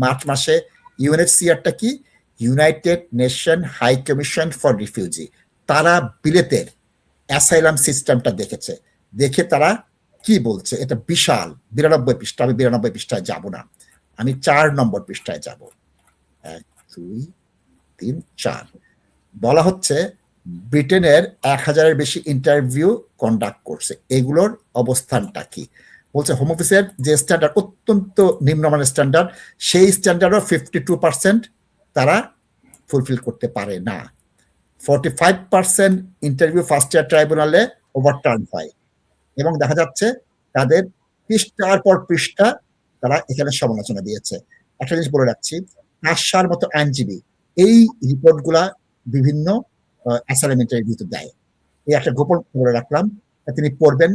March মাসে ইউএনএইচসিআরটা কি, United Nation High Commission for refugee, তারা বিলেতের অ্যাসাইলাম সিস্টেমটা দেখেছে, দেখে তারা কি বলছে, এটা বিশাল 92 পৃষ্ঠা, আমি 92 পৃষ্ঠায় যাব না, আমি 4 নম্বর পৃষ্ঠায় যাব। 1 2 3 4 বলা হচ্ছে ব্রিটেনের 1000-এর বেশি ইন্টারভিউ কন্ডাক্ট করছে, এগুলোর অবস্থানটা কি। বলছে হোম অফিসের যে স্ট্যান্ডার্ড অত্যন্ত নিম্নমানের স্ট্যান্ডার্ড, সেই স্ট্যান্ডার্ডও 52% তারা ফুলফিল করতে পারে না। 45% ইন্টারভিউ ফার্স্ট ইয়ার ট্রাইব্যুনালে ওভারটার্ন হয়, এবং দেখা যাচ্ছে তাদের পৃষ্ঠার পর পৃষ্ঠা তারা এখানে সমালোচনা দিয়েছে। একটা জিনিস বলে রাখছি, 500 মতো আইনজীবী এই রিপোর্টগুলা বিভিন্ন অ্যাসাইলাম ইন্টারভিউতে দেয়। এই একটা গোপন বলে রাখলাম, তিনি পড়বেন,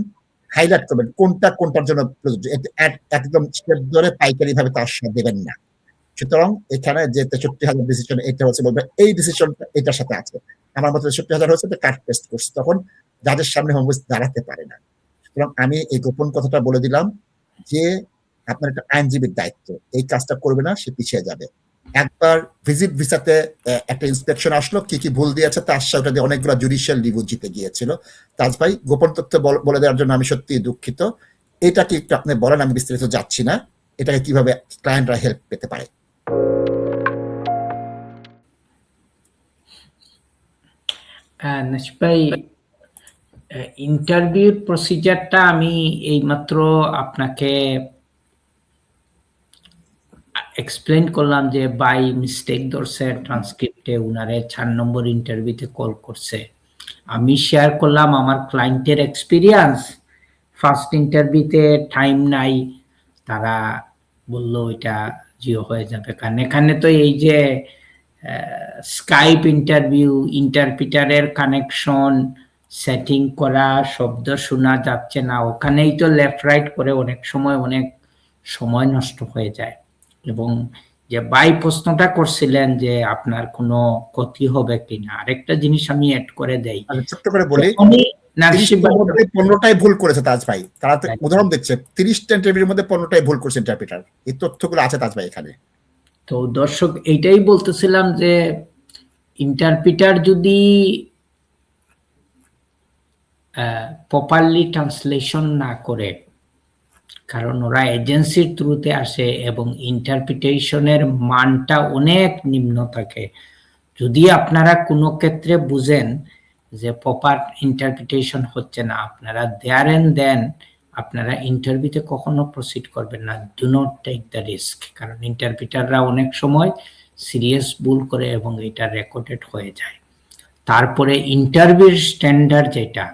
হাইলাইট করবেন কোনটা কোনটার জন্য প্রযোজ্য, একদম স্টেপ ধরে পাইকারি ভাবে তার সাথে দেবেন না। সুতরাং এখানে যে 63,000 ডিসিশন এটা হচ্ছে, বলবে এই ডিসিশনটা এটার সাথে আছে, আমার মতো 63,000 হচ্ছে, কাট পেস্ট করছে, তখন যাদের সামনে হোম অফিস দাঁড়াতে পারে না। সুতরাং আমি এই গোপন কথাটা বলে দিলাম যে আপনার একটা আইনজীবীর দায়িত্ব, এই কাজটা করবে না, সে পিছিয়ে যাবে। একবার ভিজিট ভিসাতে একটা ইন্সপেকশন আসলো, কি কি ভুল দিয়েছে তার সাথে দিয়ে অনেকগুলো জুডিশিয়াল রিভিউ জিতে গিয়েছিল। তাজ ভাই, গোপন তথ্য বলে দেওয়ার জন্য আমি সত্যি দুঃখিত। এটা কি একটু আপনি বলেন, আমি বিস্তারিত যাচ্ছি না, এটাকে কিভাবে ক্লায়েন্টরা হেল্প পেতে পারে। ভাই, ইন্টারভিউর প্রসিজারটা আমি এইমাত্র আপনাকে এক্সপ্লেন করলাম যে বাই মিস্টেক ধরছে ট্রান্সক্রিপ্টে, উনারে 4 নম্বর ইন্টারভিউতে কল করছে। আমি শেয়ার করলাম আমার ক্লায়েন্টের এক্সপিরিয়েন্স, ফার্স্ট ইন্টারভিউতে টাইম নাই, তারা বলল এটা জিও হয়ে যাবে। কারণ এখানে তো এই যে স্কাইপ ইন্টারভিউ, ইন্টারপ্রিটারের কানেকশন সেটিং করা, শব্দ শোনা যাচ্ছে না, ওখানেই তো লেফট রাইট করে অনেক সময় নষ্ট হয়ে যায়। এবং যে বাই প্রশ্নটা করছিলেন যে আপনার কোনো ক্ষতি হবে কিনা, আরেকটা জিনিস আমি অ্যাড করে দেই, ছোট্ট করে বলি, 15টাই ভুল করেছে তাজ ভাই, তারা উদাহরণ দিচ্ছে 30টা ইন্টারভিউর মধ্যে 15টাই ভুল করেছে ইন্টারপ্রিটার, এই তথ্যগুলো আছে তাজ ভাই এখানে। তো দর্শক, এইটাই বলতেছিলাম যে ইন্টারপ্রিটার যদি প্রপারলি ট্রান্সলেশন না করে, কারণ ওরা এজেন্সির থ্রুতে আসে এবং ইন্টারপ্রিটেশনের মানটা অনেক নিম্ন থাকে। যদি আপনারা কোনো ক্ষেত্রে বুঝেন যে প্রপার ইন্টারপ্রিটেশন হচ্ছে না, আপনারা দেয়ার এন্ড দেন আপনারা ইন্টারভিউতে কখনো প্রসিড করবেন না। Do not take the risk, কারণ ইন্টারপ্রিটাররা অনেক সময় সিরিয়াস ভুল করে এবং এটা রেকর্ডেড হয়ে যায়। তারপরে ইন্টারভিউর স্ট্যান্ডার্ড যেটা,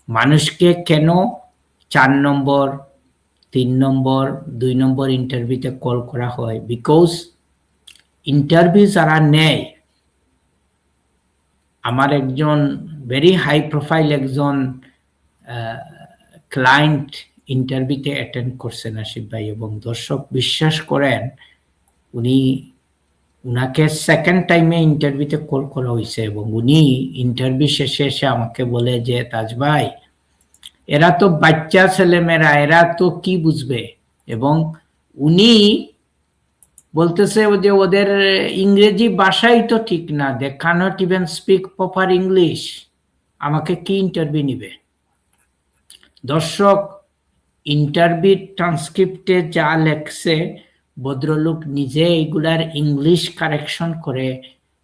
মানুষকে কেন 4 নম্বর 3 নম্বর 2 নম্বর ইন্টারভিউতে কল করা হয়, বিকজ ইন্টারভিউ যারা নেয়, আমার একজন ভেরি হাই প্রোফাইল একজন ক্লায়েন্ট ইন্টারভিউতে অ্যাটেন্ড করছেন আসিফ ভাই, এবং দর্শক বিশ্বাস করেন উনাকে সেকেন্ড টাইমে ইন্টারভিউতে কল করা হয়েছে এবং উনি ইন্টারভিউ শেষে এসে আমাকে বলে যে তাজ ভাই, এরা তো বাচ্চা ছেলেমেয়েরা, এরা তো কি বুঝবে। এবং উনি বলতেছে যে ওদের ইংরেজি ভাষাই তো ঠিক না, they cannot even speak proper English, আমাকে কি ইন্টারভিউ নিবে। দর্শক, ইন্টারভিউ ট্রান্সক্রিপ্টে যা লেখছে, ভদ্রলোক নিজে এগুলার ইংলিশ কারেকশন করে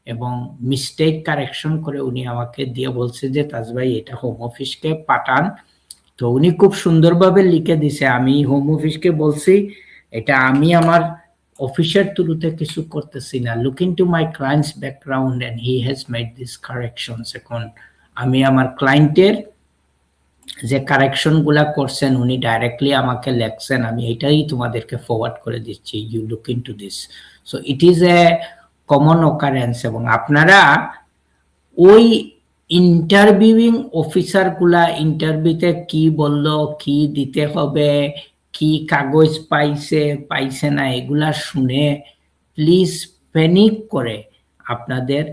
এবং মিস্টেক কারেকশন করে উনি আমাকে দিয়ে বলছে যে তাজ ভাই এটা হোম অফিসকে পাঠান। তো উনি খুব সুন্দরভাবে লিখে দিছে, আমি হোম অফিসকে বলছি এটা আমি আমার অফিসের থ্রুতে কিছু করতেছি না, looking to my clients background and he has made this corrections. এখন আমি আমার ক্লায়েন্টের যে কারেকশন গুলা করছেন উনি ডাইরেক্টলি আমাকে লেখছেন, আমি এটাই তোমাদেরকে ফরওয়ার্ড করে দিচ্ছি, you look into this. So it is a common occurrence. এবং আপনারা ওই ইন্টারভিউইং অফিসার গুলা ইন্টারভিউতে কি বললো, কি দিতে হবে, কি কাগজ পাইছে না, এগুলা শুনে প্লিজ প্যানিক করে আপনাদের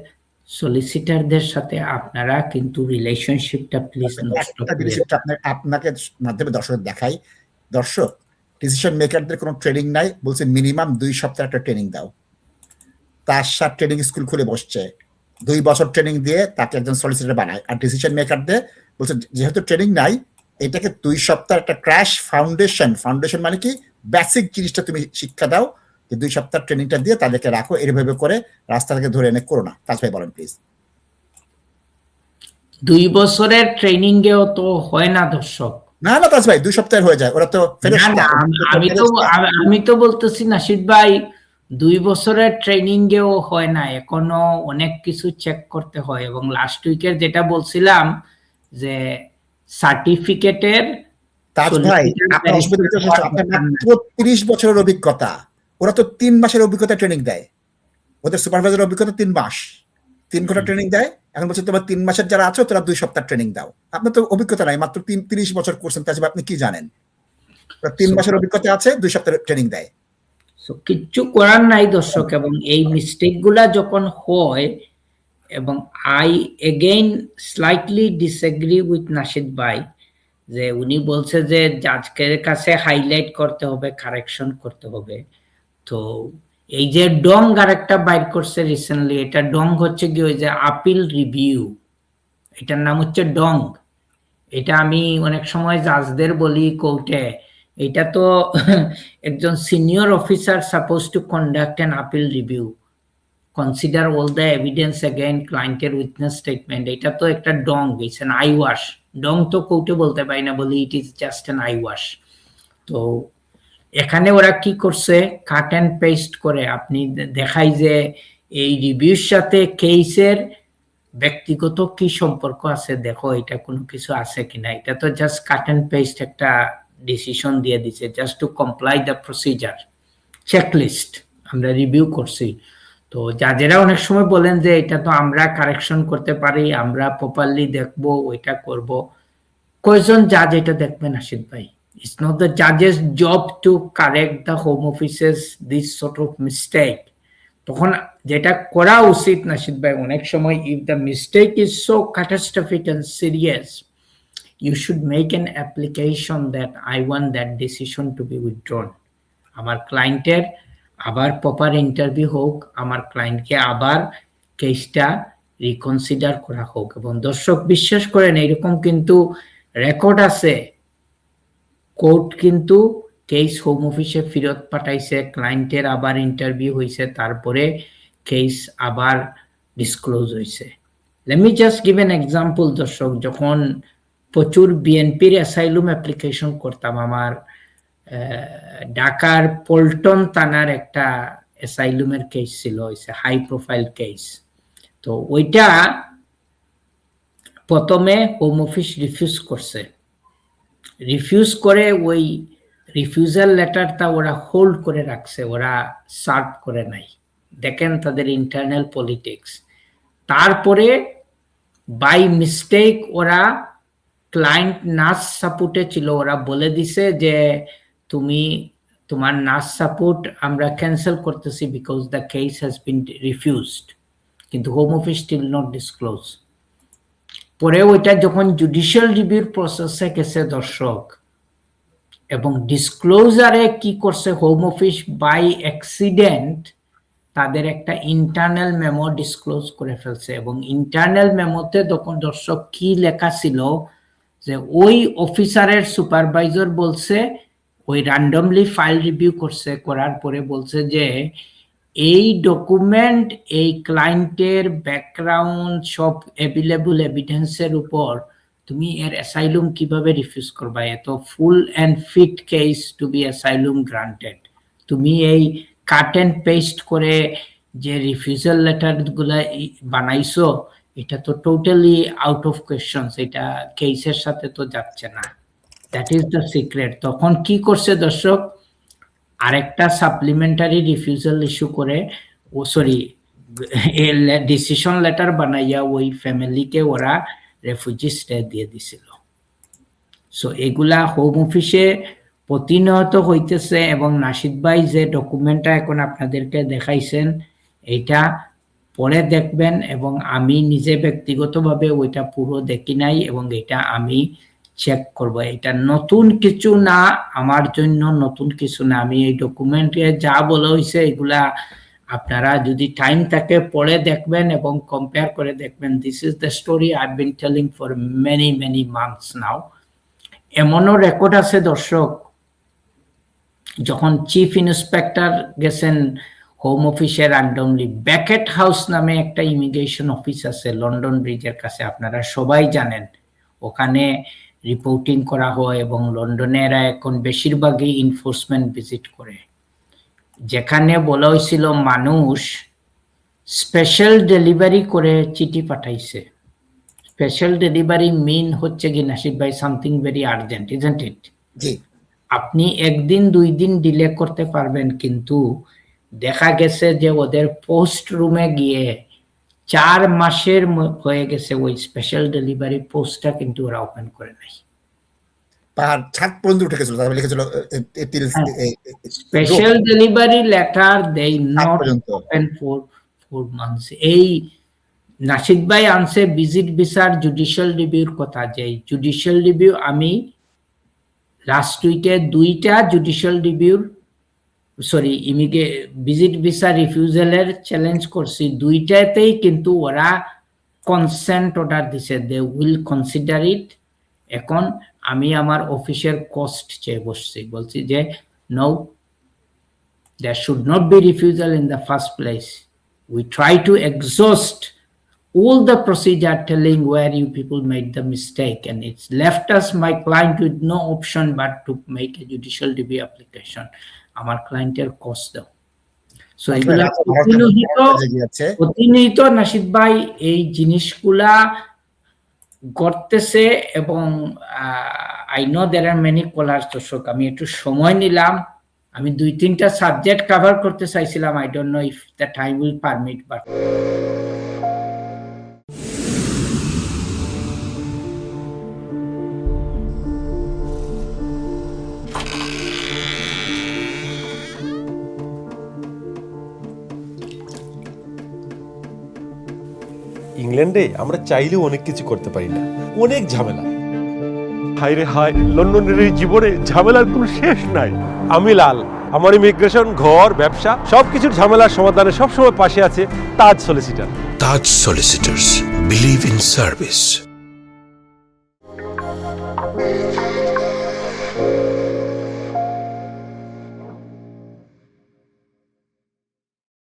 সলিসিটারদের সাথে আপনারা কিন্তু রিলেশনশিপটা প্লিজ নষ্ট করবেন। আপনাকে মাধ্যমে দর্শক দেখাই, দর্শক ডিসিশন মেকারদের কোনো ট্রেনিং নাই, বলছে মিনিমাম 2 সপ্তাহ একটা ট্রেনিং দাও। তার সাথে ট্রেনিং স্কুল খুলে বসছে, 2 বছর ট্রেনিং দিয়ে তাকে একজন সলিসিটর বানায়। আর ডিসিশন মেকারদের বলছে যেহেতু ট্রেনিং নাই, এটাকে 2 সপ্তাহ একটা ক্র্যাশ ফাউন্ডেশন মানে কি বেসিক জিনিসটা তুমি শিক্ষা দাও, যে 2 সপ্তাহ ট্রেনিংটা দিয়ে তাদেরকে রাখো, এভাবে করে রাস্তা থেকে ধরে এনে করো না। তাজ ভাই বলেন প্লিজ। 2 বছরের ট্রেনিং এও তো হয় না দর্শক। না তাজ ভাই 2 সপ্তাহের হয়ে যায়, ওরা তো ফেরেশতা। আমি তো বলতেছি নাশিদ ভাই 2 বছরের ট্রেনিং এও হয় না, এখনো অনেক কিছু চেক করতে হয়। এবং লাস্ট উইকের যেটা বলছিলাম যে সার্টিফিকেটের তাজ ভাই আপনার মাত্র 30 বছরের অভিজ্ঞতা, ওরা তো 3 মাসের অভিজ্ঞতা ট্রেনিং দেয়, ওদের সুপারভাইজার অভিজ্ঞতা 3 মাস, 3 ঘন্টা ট্রেনিং দেয়। এখন বলছে তোমার 3 মাসের যারা আছো তোরা 2 সপ্তাহ ট্রেনিং দাও। আপনার তো অভিজ্ঞতা নাই, মাত্র 30 বছর করছেন, তাই আপনি কি জানেন? 3 মাসের অভিজ্ঞতা আছে, 2 সপ্তাহ ট্রেনিং দেয়। কিচ্ছু করার নাই দর্শক। এবং এই মিস্টেক গুলা যখন হয়, এবং I again slightly disagree with nasheed ভাই, যে উনি বলছে যে জাজকের কাছে হাইলাইট করতে হবে, কারেকশন করতে হবে। তো এই যে ডং আরেকটা বাইর করছে রিসেন্টলি, এটা ডং হচ্ছে কি ওই যে আপিল রিভিউ, এটার নাম হচ্ছে ডং। এটা আমি অনেক সময় জাজদের বলি কোর্টে, এটা তো একজন senior officer suppose to conduct an appeal review, consider all the evidence again ক্লায়েন্টের উইটনেস স্টেটমেন্ট। এটা তো একটা Dong, it's an I wash. Dong তো কোর্টে বলতে পারি না, বলি it is just an I wash. তো এখানে ওরা কি করছে, কাট অ্যান্ড পেস্ট করে আপনি দেখাই যে এই রিভিউর সাথে কেসের ব্যক্তিগত কি সম্পর্ক আছে, দেখো এটা কোনো কিছু আছে কিনা। এটা তো জাস্ট কাট অ্যান্ড পেস্ট একটা ডিসিশন দিয়ে দিছে, just to comply the procedure, checklist আমরা রিভিউ করছি। তো জাজেরা অনেক সময় বলেন যে এটা তো আমরা কারেকশন করতে পারি, আমরা প্রপারলি দেখবো, ওইটা করব। কয়জন জাজ এটা দেখবেন নাশিদ ভাই? It's not the judge's job to correct the home offices this sort of mistake. তখন যেটা করা উচিত নাশিদ ভাই, অনেক সময় if the mistake is so catastrophic and serious, you should make an application that I want that decision to be withdrawn. আমার ক্লায়েন্টের আবার প্রপার ইন্টারভিউ হোক, আমার ক্লায়েন্টকে আবার কেসটা রিকনসিডার করা হোক। এবং দর্শক বিশ্বাস করেন, এরকম কিন্তু রেকর্ড আছে, কোর্ট কিন্তু কেস হোম অফিসে ফেরত পাঠাইছে, ক্লায়েন্টের আবার ইন্টারভিউ হয়েছে, তারপরে কেস আবার ডিসক্লোজ হয়েছে। Let me just give an example দর্শক, যখন প্রচুর বিএনপির অ্যাসাইলুম অ্যাপ্লিকেশন করতাম, আমার ঢাকার পল্টন থানার একটা অ্যাসাইলুমের কেস ছিল, হাই প্রোফাইল কেস। তো ওইটা প্রথমে হোম অফিস রিফিউজ করে ওই রিফিউজাল লেটারটা ওরা হোল্ড করে রাখছে, ওরা সার্ভ করে নাই। দেখেন তাদের ইন্টারনাল পলিটিক্স। তারপরে বাই মিস্টেক ওরা ক্লায়েন্ট নার্স সাপোর্টে ছিল, ওরা বলে দিছে যে তুমি তোমার নার্স সাপোর্ট আমরা ক্যান্সেল করতেছি because the case has been refused, কিন্তু home office still not disclose. পরে ওইটা যখন জুডিশিয়াল রিভিউর প্রসেসে গেছে দর্শক, এবং ডিসক্লোজারে কি করছে হোম অফিস, বাই অ্যাক্সিডেন্ট তাদের একটা ইন্টারনাল মেমো ডিসক্লোজ করে ফেলছে। এবং ইন্টারনাল মেমোতে তখন দর্শক কি লেখা ছিল, যে ওই অফিসারের সুপারভাইজার বলছে, ওই র্যান্ডমলি ফাইল রিভিউ করছে, করার পরে বলছে যে এই ডকুমেন্ট, এই ক্লায়েন্টের ব্যাকগ্রাউন্ড সব অ্যাভেলেবল এভিডেন্সের উপর তুমি এর অ্যাসাইলুম কিভাবে রিফিউজ করবা? এত full and fit case to be asylum granted. তুমি এই কাট অ্যান্ড পেস্ট করে যে রিফিউজাল লেটার গুলা বানাইছো, এটা তো টোটালি আউট অফ কোয়েশ্চন, এটা কেসের সাথে তো যাচ্ছে না। That is the secret. তখন কি করছে দর্শক, আরেকটা সাপ্লিমেন্টারি রিফিউজাল ইস্যু করে, ডিসিশন লেটার বানাইয়া ওই ফ্যামিলিকে ওরা রেফিউজি স্টে দিয়ে দিছিল। সো এগুলা হোম অফিসে প্রতিনিয়ত হইতেছে। এবং নাশিদ ভাই যে ডকুমেন্টটা এখন আপনাদেরকে দেখাইছেন, এটা পরে দেখবেন। এবং আমি নিজে ব্যক্তিগতভাবে ওইটা পুরো দেখি নাই, এবং এটা আমি চেক করব। এটা নতুন কিছু না, আমার জন্য নতুন কিছু না। আমি এই ডকুমেন্টে যা বলা হয়েছে এগুলা আপনারা যদি টাইম থাকে পড়ে দেখবেন এবং কম্পেয়ার করে দেখবেন। This is the story I been telling for many many months now. এমনও রেকর্ড আছে দর্শক, যখন চিফ ইন্সপেক্টর গেছেন হোম অফিসের রান্ডমলি, ব্যাকেট হাউস নামে একটা ইমিগ্রেশন অফিস আছে লন্ডন ব্রিজের কাছে, আপনারা সবাই জানেন। ওখানে রিপোর্টিং করা হয় এবং লন্ডনেরা এখন বেশিরভাগই এনফোর্সমেন্ট ভিজিট করে। যেখানে বলা হয়েছিল মানুষ স্পেশাল ডেলিভারি করে চিঠি পাঠাইছে। স্পেশাল ডেলিভারি মিন হচ্ছে কি নাসিব ভাই, something very urgent, isn't it? জি, আপনি একদিন 2 দিন ডিলে করতে পারবেন, কিন্তু দেখা গেছে যে ওদের পোস্ট রুমে গিয়ে 4 মাসের হয়ে গেছে ওই স্পেশাল ডেলিভারি পোস্টটা কিন্তু ওরা ওপেন করে নাই। পাহাড় ছাদ পর্যন্ত উঠে গেছিল, তারপরে লিখেছিল স্পেশাল ডেলিভারি লেটার দেই নট ওপেন ফর 4 মান্থস। এই নাসিদ ভাই আনছে ভিজিট ভিসার জুডিশিয়াল রিভিউর কথা, যে জুডিশিয়াল রিভিউ আমি লাস্ট উইকে 2টা জুডিশিয়াল রিভিউর ভিজিট ভিসা রিফিউজালের চ্যালেঞ্জ করছি, 2টাতেই কিন্তু ওরা কনসেন্ট অর্ডার দিছে, দে উইল কনসিডার ইট। এখন আমি আমার অফিসের কস্ট চেয়ে বলছি যে no, there should not be refusal in the first place. We try to exhaust all the procedure telling where you people made the mistake, and it's left us, my client, with no option but to make a judicial review application. আমার ক্লায়েন্টের cost দাও। So এগুলা প্রতিনিয়ত নাসিদ ভাই এই জিনিসগুলা ঘটতেছে। এবং I know there are many callers. দর্শক, আমি একটু সময় নিলাম, আমি 2-3টা সাবজেক্ট কভার করতে চাইছিলাম। I don't know if the time will permit, but ইংল্যান্ডে আমরা চাইলেও অনেক কিছু করতে পারি না, অনেক ঝামেলা। হায় রে হায়, লন্ডনের এই জীবনে ঝামেলার কোনো শেষ নাই। আমি লাল, আমার ইমিগ্রেশন, ঘর, ব্যবসা সবকিছুর ঝামেলার সমাধানে সবসময় পাশে আছে তাজ solicitor. Taj Solicitors. Believe in service.